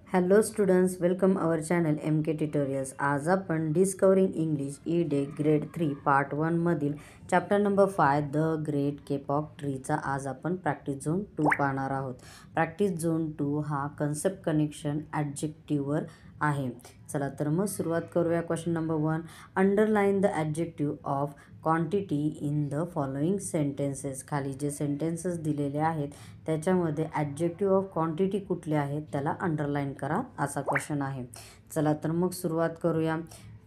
Hello students, welcome आवर channel MK tutorials. आज आपण discovering English E-day grade 3 part 1 मधील chapter number 5 the great केपॉक ट्रीचा आज आपण प्रॅक्टिस झोन 2 पाहणार आहोत. प्रॅक्टिस झोन 2 हा कन्सेप्ट कनेक्शन ॲडजेक्टिव्हवर आहे. चला तर मग सुरुवात करूया. Question number 1, underline the adjective of quantity in the following sentences. खाली जे सेंटेन्सेस दिलेले आहेत त्याच्यामध्ये ॲडजेक्टिव्ह ऑफ क्वांटिटी कुठले आहेत त्याला अंडरलाईन करा, असा क्वेश्चन आहे. चला तर मग सुरुवात करूया.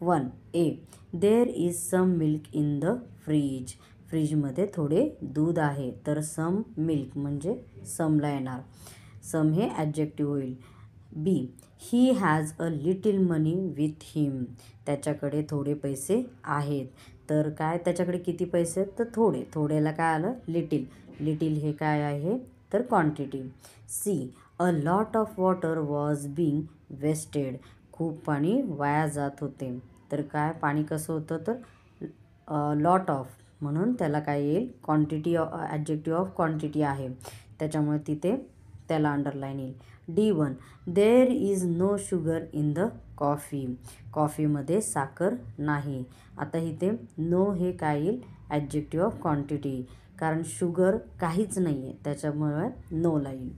1A, there is some milk in the fridge. फ्रीजमध्ये थोडे दूध आहे. तर सम मिल्क म्हणजे समला येणार. सम हे ॲडजेक्टिव्ह होईल. B, he has a little money with him. त्याच्याकडे थोडे पैसे आहेत. तर काय त्याच्याकडे किती पैसे आहेत? तर थोडे. थोड्याला काय आलं? लिटिल. लिटिल हे काय आहे? तर quantity. C, a lot of water was being wasted. खूप पाणी वाया जात होते. तर काय पाणी कसं होतं? तर लॉट ऑफ म्हणून त्याला काय येईल? क्वांटिटी ॲडजेक्टिव्ह ऑफ क्वांटिटी आहे. त्याच्यामुळे तिथे त्याला अंडरलाईन येईल. D1, there is no sugar in the coffee. कॉफीमध्ये साखर नाही. आता इथे नो हे काय येईल? Adjective of quantity. कारण शुगर काहीच नाही आहे त्याच्यामुळे नोला येईल.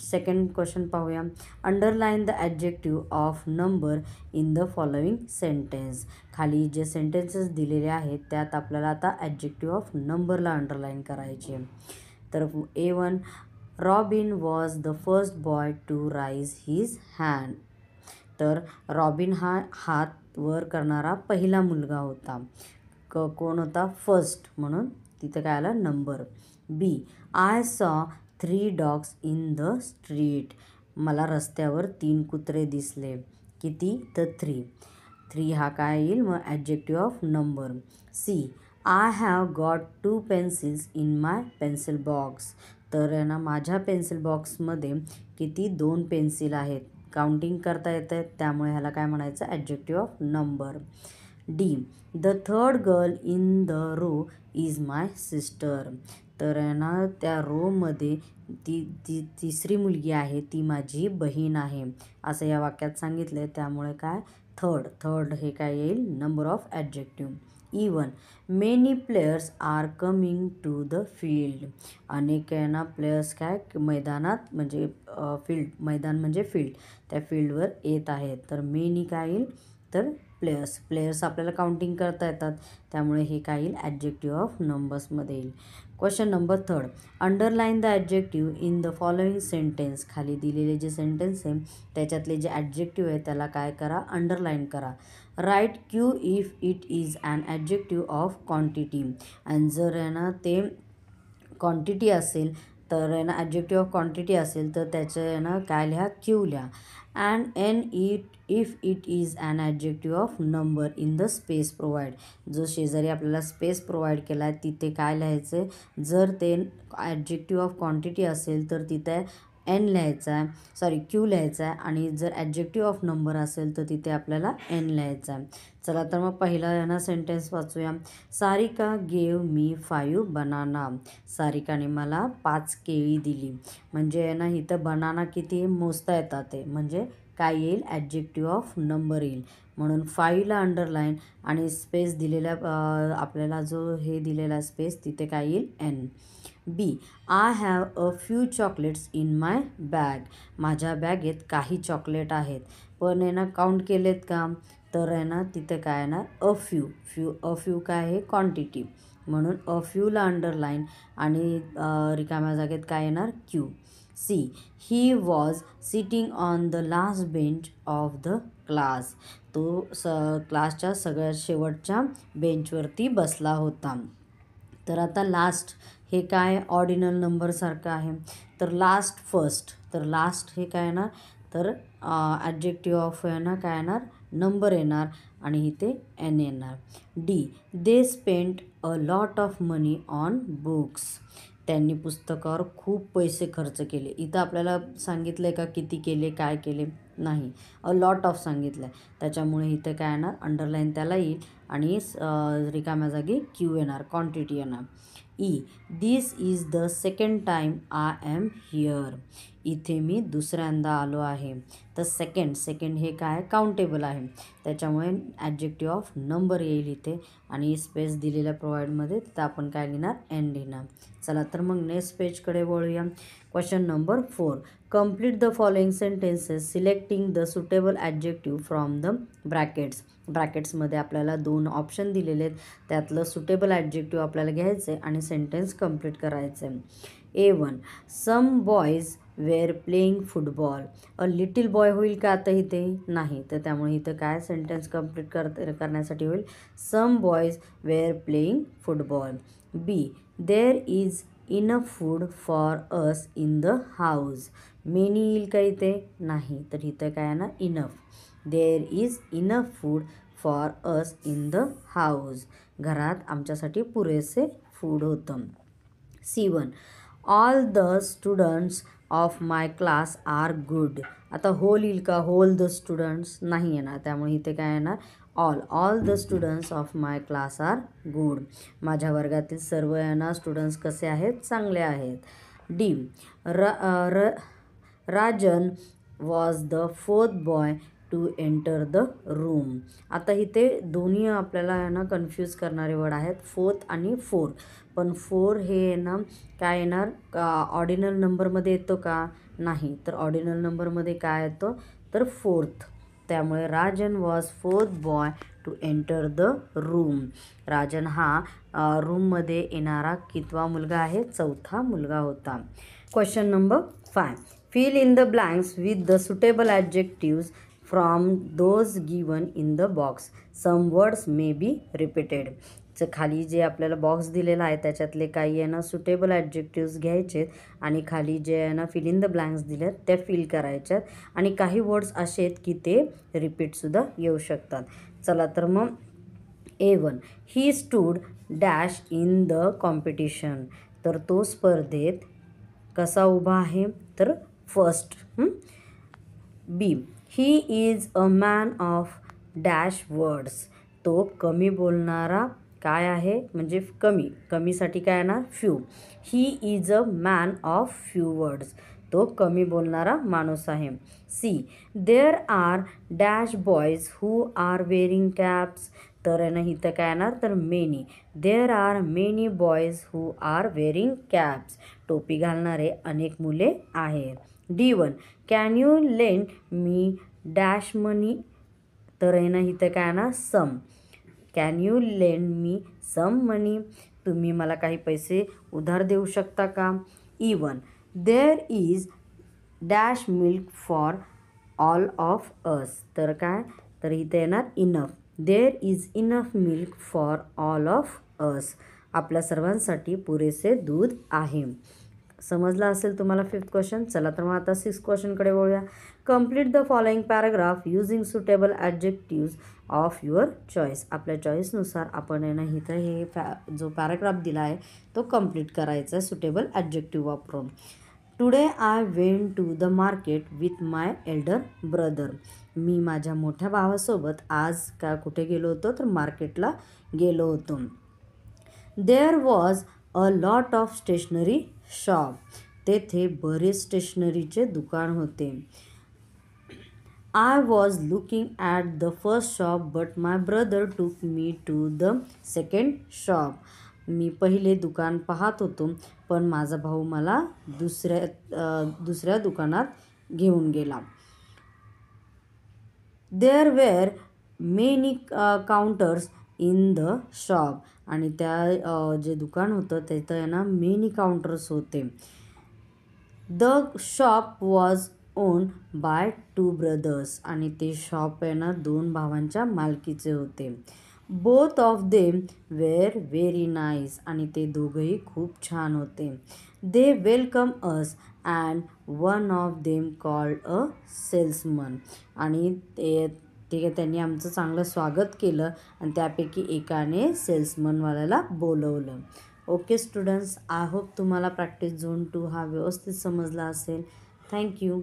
सेकंड क्वेश्चन पाहूया. Underline the adjective of number in the following sentence. खाली जे सेंटेन्सेस दिलेले आहेत त्यात आपल्याला आता ॲडजेक्टिव्ह ऑफ नंबरला अंडरलाईन करायचे. तर A1, Robin was the first boy to raise his hand. तर रॉबिन हा हात वर करणारा पहिला मुलगा होता. कोण होता? फर्स्ट, म्हणून तिथे काय आलं? Number. B, I saw 3 dogs in the street. मला रस्त्यावर 3 कुत्रे दिसले. किती? तर 3. 3 हा काय येईल? मग adjective of number. C, I have got 2 pencils in my pencil box. तर आहे ना, माझ्या पेन्सिल बॉक्समध्ये किती? 2 पेन्सिल आहेत. काउंटिंग करता येतं आहे त्यामुळे ह्याला काय म्हणायचं? Adjective of number. D, the third girl in the row is my sister. तर आहे ना, त्या रोमध्ये तिसरी मुलगी आहे ती माझी बहीण आहे असं या वाक्यात सांगितलं आहे. त्यामुळे काय? थर्ड हे काय येईल? Number of adjective. E1, many players are coming to the field. अनेक आहे ना प्लेयर्स काय? मैदानात म्हणजे फील्ड, मैदान म्हणजे फील्ड, त्या फील्डवर येत आहेत. तर मेनी काय येईल? तर प्लेयर्स आपल्याला काउंटिंग करता येतात त्यामुळे हे काय येईल? ॲडजेक्टिव्ह ऑफ नंबर्समध्ये येईल. Question number 3, underline the adjective in the following sentence. खाली दिलेले जे सेंटेन्स आहे त्याच्यातले जे ॲडजेक्टिव्ह आहे त्याला काय करा? अंडरलाईन करा. Write Q if it is an adjective of quantity. आणि जर आहे ना ते क्वांटिटी असेल तर आहे ना, ॲडजेक्टिव्ह ऑफ क्वांटिटी असेल तर त्याचं आहे ना काय लिहा? क्यू लिहा. And N if it is an adjective of number in the space provide. जो शेजारी आपल्याला स्पेस प्रोव्हाइड केला आहे तिथे काय लिहायचं आहे? जर ते ॲडजेक्टिव्ह ऑफ क्वांटिटी असेल तर तिथे एन लिहायचा आहे, क्यू लिहायचा आहे. आणि जर ॲडजेक्टिव्ह ऑफ नंबर असेल तर तिथे आपल्याला एन लिहायचा आहे. चला तर मग पहिला आहे ना सेंटेन्स वाचूया. Sarika gave me 5 banana. सारिकाने मला 5 केळी दिली. म्हणजे आहे ना इथं बनाना किती मोजता येतात ते, म्हणजे काय येईल? ॲडजेक्टिव्ह ऑफ नंबर येईल. म्हणून 5ला अंडरलाईन आणि स्पेस दिलेल्या आपल्याला जो हे दिलेला स्पेस तिथे काय येईल? N. B, I have a few chocolates in my bag. माझ्या बॅगेत काही चॉकलेट आहेत. पण आहे ना काउंट केलेत का? तर आहे ना तिथे काय येणार? अ फ्यू काय आहे? क्वांटिटी. म्हणून अ फ्यूला अंडरलाईन आणि रिकाम्या जागेत काय येणार? Q. C, he was sitting on the last bench of the class. तो क्लासच्या सगळ्यात शेवटच्या बेंचवरती बसला होता. तर आता लास्ट हे काय? ऑर्डिनल नंबरसारखं आहे. तर लास्ट फर्स्ट. तर लास्ट हे काय येणार? तर ॲडजेक्टिव्ह ऑफ आहे ना काय येणार? नंबर येणार आणि इथे एन येणार. D, they spent a lot of money on books. त्यांनी पुस्तकावर खूप पैसे खर्च केले. इथं आपल्याला सांगितलं आहे का किती केले, काय केले? नाही. अ लॉट ऑफ सांगितलं आहे त्याच्यामुळे इथे काय येणार? अंडरलाईन त्याला येईल आणि रिकाम्या जागी क्यू येणार, क्वांटिटी येणार. E, this is the second time I am here. इथे मी दुसऱ्यांदा आलो आहे. तर सेकंड हे काय काउंटेबल आहे, त्याच्यामुळे ॲडजेक्टिव्ह ऑफ नंबर येईल इथे आणि स्पेस दिलेल्या प्रोव्हाइडमध्ये तर आपण काय लिहिणार एन लिहिणार. चला तर मग नेक्स्ट पेजकडे वळूया. Question number 4. Complete the following sentences selecting the suitable adjective from the brackets. ब्रॅकेट्समध्ये आपल्याला 2 ऑप्शन दिलेले आहेत, त्यातलं सुटेबल ॲडजेक्टिव्ह आपल्याला घ्यायचं आहे आणि सेंटेन्स कंप्लीट करायचं आहे. A1. Some boys were playing football. A little boy होईल का आता इथे? नाही. तर त्यामुळे इथं काय सेंटेन्स कंप्लीट करण्यासाठी होईल some boys were playing football. B. There is enough food for us in the house. Many येईल का इथे? नाही. तर इथं काय ना enough. There is enough food for us in the house. घरात आमच्यासाठी पुरेसे फूड होतं. C1. All the students of my class are good. आता होल येईल का? होल द स्टुडंट्स नाही येणार, त्यामुळे इथे काय येणार all the students of my class are good. माझ्या वर्गातील सर्व स्टुडंट्स कसे आहेत? चांगले आहेत. D. Rajan was the 4th boy to enter the room. आता इथे दोन्ही आपल्याला कन्फ्यूज करणारे वर्ड आहेत 4th आणि 4. पण 4 हे काय येणार ऑर्डिनल नंबरमध्ये येतो का? नाही. तर ऑर्डिनल नंबरमध्ये काय येतो तर 4th. त्यामुळे Rajan was 4th boy to enter the room. Rajan हा रूममध्ये येणारा कितवा मुलगा आहे? 4था मुलगा होता. Question number 5. Fill in the blanks with the suitable adjectives from those given in the box. Some words may be repeated. खाली जे आपल्याला बॉक्स दिलेला आहे त्याच्यातले काही सुटेबल ॲडजेक्टिव्स घ्यायचे आणि खाली जे फिल इन द ब्लँक्स दिलेत त्या फिल करायच्यात आणि काही वर्ड्स असे आहेत की ते रिपीटसुद्धा येऊ शकतात. चला तर मग A1. He stood dash in the competition. तर तो स्पर्धेत कसा उभा आहे? तर first. B. He is a man of dash words. तो कमी बोलणारा काय आहे? म्हणजे कमीसाठी काय येणार? Few. He is a man of few words. तो कमी बोलणारा माणूस आहे. C. There are dash boys who are wearing caps. तर इथं काय येणार तर many. There are many boys who are wearing caps. टोपी घालणारे अनेक मुले आहेत. D1. Can you lend me dash money. तर इथं काय येणार some. Can you lend me some money. तुम्ही मला काही पैसे उधार देऊ शकता का? E1. There is dash milk for all of us. तर काय तर इथे येणार enough. There is enough milk for all of us. आपल्या सर्वांसाठी पुरेसे दूध आहे. समजला असेल तुम्हाला 5th क्वेश्चन. चला तर मग आता 6th क्वेश्चनकडे वळूया. Complete the following paragraph using suitable adjectives of your choice. आपल्या चॉईसनुसार आपण इथं हे जो पॅराग्राफ दिला आहे तो कंप्लीट करायचा आहे सुटेबल ॲडजेक्टिव्ह वापरून. Today I went to the market with my elder brother. मी माझ्या मोठ्या भावासोबत आज कुठे गेलो होतो तर मार्केटला गेलो होतो. There was a lot of stationery shop. तेथे बरेच स्टेशनरीचे दुकान होते. I was looking at the first shop but my brother took me to the second shop. मी पहिले दुकान पाहत होतो पण माझा भाऊ मला दुसऱ्या दुकानात घेऊन गेला. There were many counters in the shop. आणि त्या जे दुकान होतं तिथं मेनी काउंटर्स होते. The shop was owned by 2 brothers. आणि ते शॉप 2 भावांच्या मालकीचे होते. Both of them were very nice. आणि ते दोघंही खूप छान होते. They welcome us and one of them called a salesman. आणि त्यांनी आमचं चांगलं स्वागत केलं आणि त्यापैकी एकाने सेल्समनवाल्याला बोलवलं. ओके स्टुडंट्स, आय होप तुम्हाला प्रॅक्टिस झोन 2 हा व्यवस्थित समजला असेल. थँक्यू.